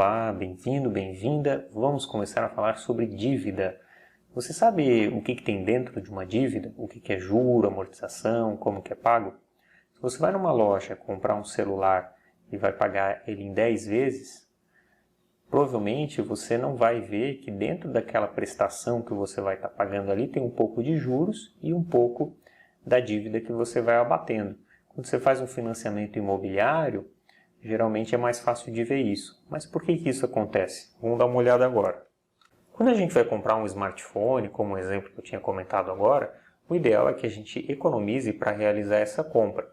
Olá, bem-vindo, bem-vinda. Vamos começar a falar sobre dívida. Você sabe o que tem dentro de uma dívida? O que é juro, amortização, como que é pago? Se você vai numa loja comprar um celular e vai pagar ele em 10 vezes, provavelmente você não vai ver que dentro daquela prestação que você vai estar pagando ali tem um pouco de juros e um pouco da dívida que você vai abatendo. Quando você faz um financiamento imobiliário, geralmente é mais fácil de ver isso. Mas por que isso acontece? Vamos dar uma olhada agora. Quando a gente vai comprar um smartphone, como o exemplo que eu tinha comentado agora, o ideal é que a gente economize para realizar essa compra.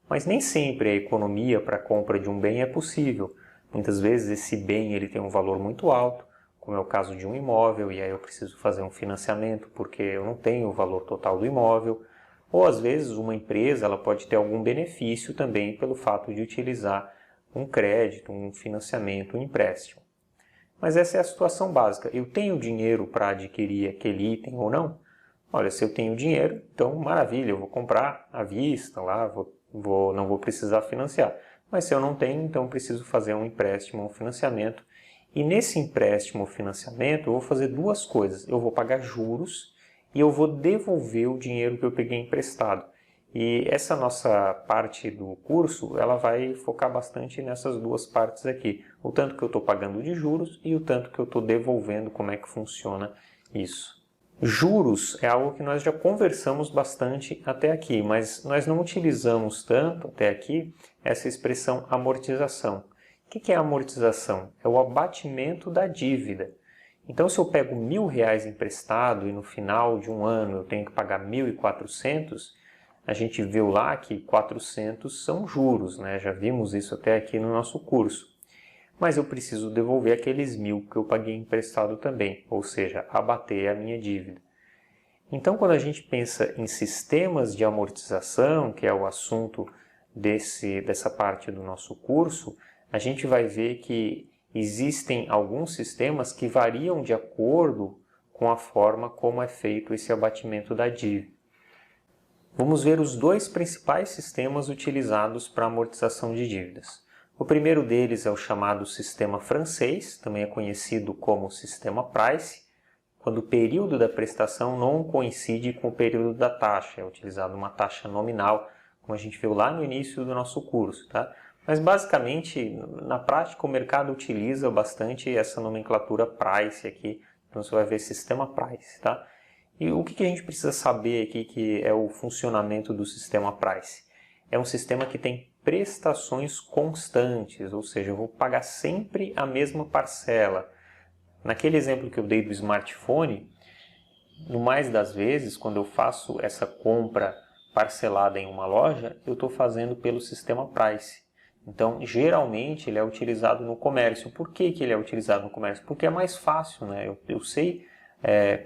Mas nem sempre a economia para a compra de um bem é possível. Muitas vezes esse bem ele tem um valor muito alto, como é o caso de um imóvel, e aí eu preciso fazer um financiamento porque eu não tenho o valor total do imóvel. Ou às vezes uma empresa ela pode ter algum benefício também pelo fato de utilizar um crédito, um financiamento, um empréstimo. Mas essa é a situação básica. Eu tenho dinheiro para adquirir aquele item ou não? Olha, se eu tenho dinheiro, então maravilha, eu vou comprar à vista, lá, não vou precisar financiar. Mas se eu não tenho, então preciso fazer um empréstimo, um financiamento. E nesse empréstimo ou financiamento eu vou fazer duas coisas. Eu vou pagar juros e eu vou devolver o dinheiro que eu peguei emprestado. E essa nossa parte do curso, ela vai focar bastante nessas duas partes aqui. O tanto que eu estou pagando de juros e o tanto que eu estou devolvendo, como é que funciona isso. Juros é algo que nós já conversamos bastante até aqui, mas nós não utilizamos tanto até aqui essa expressão amortização. O que é amortização? É o abatimento da dívida. Então, se eu pego R$1.000 emprestado e no final de um ano eu tenho que pagar 1.400, a gente viu lá que 400 são juros, né? Já vimos isso até aqui no nosso curso. Mas eu preciso devolver aqueles 1.000 que eu paguei emprestado também, ou seja, abater a minha dívida. Então, quando a gente pensa em sistemas de amortização, que é o assunto dessa parte do nosso curso, a gente vai ver que existem alguns sistemas que variam de acordo com a forma como é feito esse abatimento da dívida. Vamos ver os dois principais sistemas utilizados para amortização de dívidas. O primeiro deles é o chamado sistema francês, também é conhecido como sistema Price, quando o período da prestação não coincide com o período da taxa, é utilizada uma taxa nominal, como a gente viu lá no início do nosso curso, tá? Mas basicamente, na prática, o mercado utiliza bastante essa nomenclatura Price aqui, então você vai ver sistema Price, tá? E o que a gente precisa saber aqui que é o funcionamento do sistema Price? É um sistema que tem prestações constantes, ou seja, eu vou pagar sempre a mesma parcela. Naquele exemplo que eu dei do smartphone, no mais das vezes, quando eu faço essa compra parcelada em uma loja, eu estou fazendo pelo sistema Price. Então, geralmente, ele é utilizado no comércio. Por que ele é utilizado no comércio? Porque é mais fácil, né? Eu sei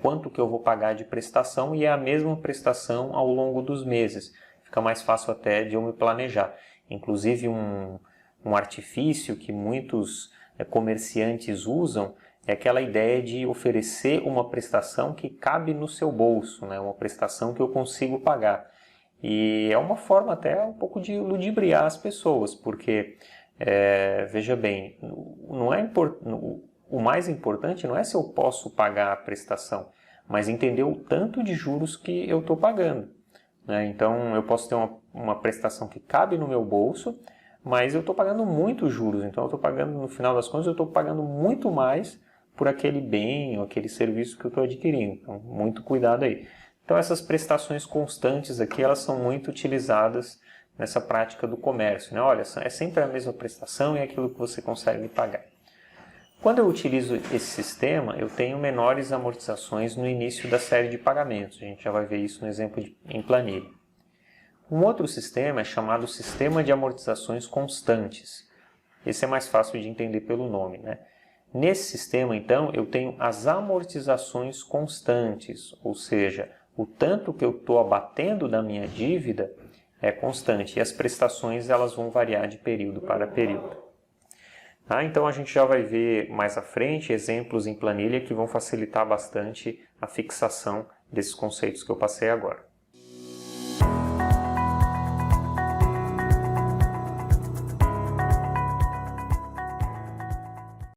quanto que eu vou pagar de prestação e é a mesma prestação ao longo dos meses. Fica mais fácil até de eu me planejar. Inclusive um artifício que muitos comerciantes usam é aquela ideia de oferecer uma prestação que cabe no seu bolso, né? Uma prestação que eu consigo pagar. E é uma forma até um pouco de ludibriar as pessoas, porque, veja bem, não é o mais importante não é se eu posso pagar a prestação, mas entender o tanto de juros que eu estou pagando, né? Então, eu posso ter uma prestação que cabe no meu bolso, mas eu estou pagando muitos juros. Então, eu estou pagando, no final das contas, eu estou pagando muito mais por aquele bem ou aquele serviço que eu estou adquirindo. Então, muito cuidado aí. Então, essas prestações constantes aqui, elas são muito utilizadas nessa prática do comércio, né? Olha, é sempre a mesma prestação e é aquilo que você consegue pagar. Quando eu utilizo esse sistema, eu tenho menores amortizações no início da série de pagamentos. A gente já vai ver isso no exemplo em planilha. Um outro sistema é chamado sistema de amortizações constantes. Esse é mais fácil de entender pelo nome, né? Nesse sistema, então, eu tenho as amortizações constantes, ou seja, o tanto que eu estou abatendo da minha dívida é constante e as prestações elas vão variar de período para período. Então a gente já vai ver mais à frente exemplos em planilha que vão facilitar bastante a fixação desses conceitos que eu passei agora.